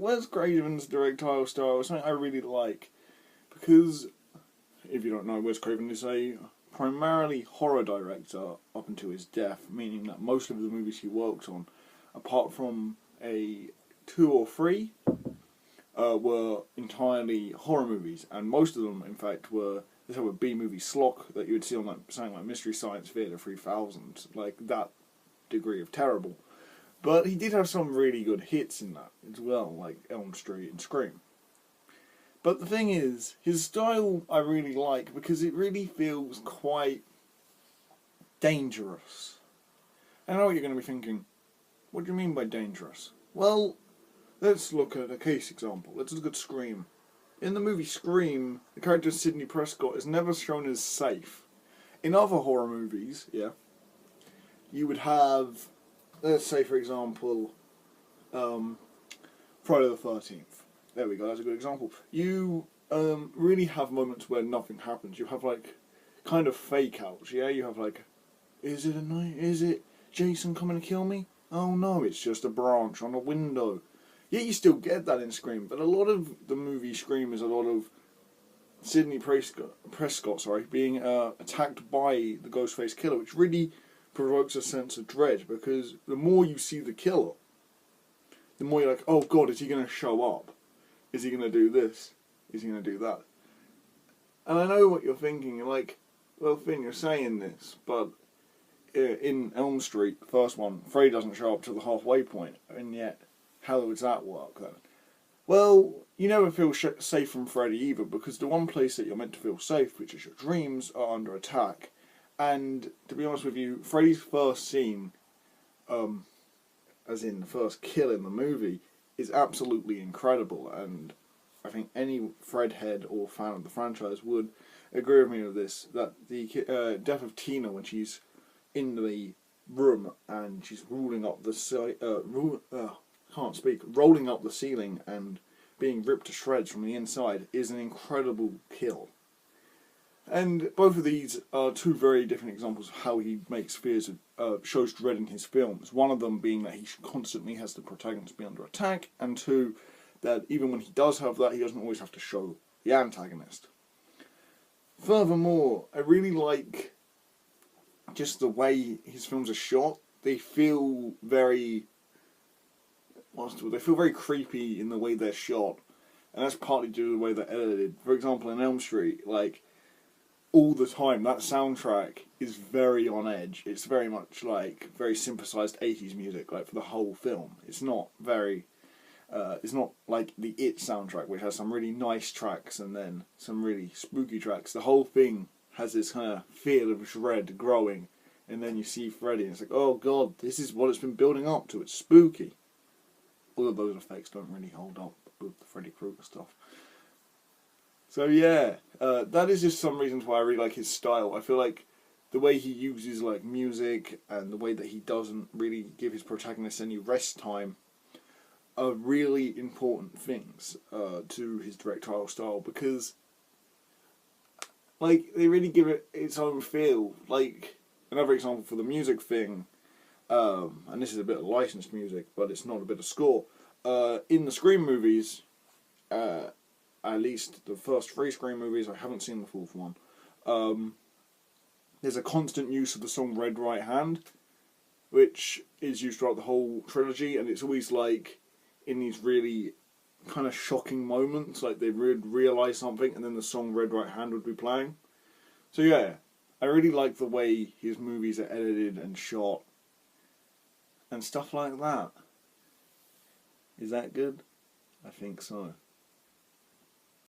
Wes Craven's directorial style is something I really like, because if you don't know, Wes Craven is a primarily horror director up until his death, meaning that most of the movies he worked on, apart from a 2 or 3, were entirely horror movies, and most of them, in fact, were the type of B-movie schlock that you would see on like something like Mystery Science Theater 3000, like that degree of terrible. But he did have some really good hits in that as well, like Elm Street and Scream. But the thing is, his style I really like because it really feels quite dangerous. I know what you're going to be thinking. What do you mean by dangerous? Well, let's look at a case example. Let's look at Scream. In the movie Scream, the character Sidney Prescott is never shown as safe. In other horror movies, you would have, let's say for example, Friday the 13th. There we go, that's a good example. You really have moments where nothing happens. You have like kind of fake outs, yeah? You have like, is it a night? Is it Jason coming to kill me? Oh no, it's just a branch on a window. Yeah, you still get that in Scream, but a lot of the movie Scream is a lot of Sidney Prescott being attacked by the Ghostface killer, which really provokes a sense of dread, because the more you see the killer, the more you're like, oh god, is he going to show up? Is he going to do this? Is he going to do that? And I know what you're thinking. You're like, well, Finn, you're saying this, but in Elm Street, the first one, Freddy doesn't show up to the halfway point, and yet, how does that work then? Well, you never feel safe from Freddy either, because the one place that you're meant to feel safe, which is your dreams, are under attack. And to be honest with you, Freddy's first scene, as in the first kill in the movie, is absolutely incredible, and I think any Fred head or fan of the franchise would agree with me with this, that the death of Tina when she's in the room and she's rolling up the rolling up the ceiling and being ripped to shreds from the inside is an incredible kill. And both of these are two very different examples of how he makes fears, shows dread in his films. One of them being that he constantly has the protagonist be under attack, and two, that even when he does have that, he doesn't always have to show the antagonist. Furthermore, I really like just the way his films are shot. They feel very, they feel very creepy in the way they're shot, and that's partly due to the way they're edited. For example, in Elm Street, like, all the time, that soundtrack is very on edge. It's very much like very synthesized 80s music, like for the whole film. It's not very, it's not like the It soundtrack, which has some really nice tracks and then some really spooky tracks. The whole thing has this kind of feel of dread growing, and then you see Freddy, and it's like, oh god, this is what it's been building up to. It's spooky. All of those effects don't really hold up with the Freddy Krueger stuff. So yeah, that is just some reasons why I really like his style. I feel like the way he uses like music and the way that he doesn't really give his protagonist any rest time are really important things to his directorial style, because like they really give it its own feel. Like another example for the music thing, and this is a bit of licensed music, but it's not a bit of score. In the Scream movies, at least the first 3 Scream movies, I haven't seen the 4th one, there's a constant use of the song Red Right Hand, which is used throughout the whole trilogy, and it's always like in these really kind of shocking moments, like they would realise something and then the song Red Right Hand would be playing. So yeah, I really like the way his movies are edited and shot and stuff like that. Is that good? I think so.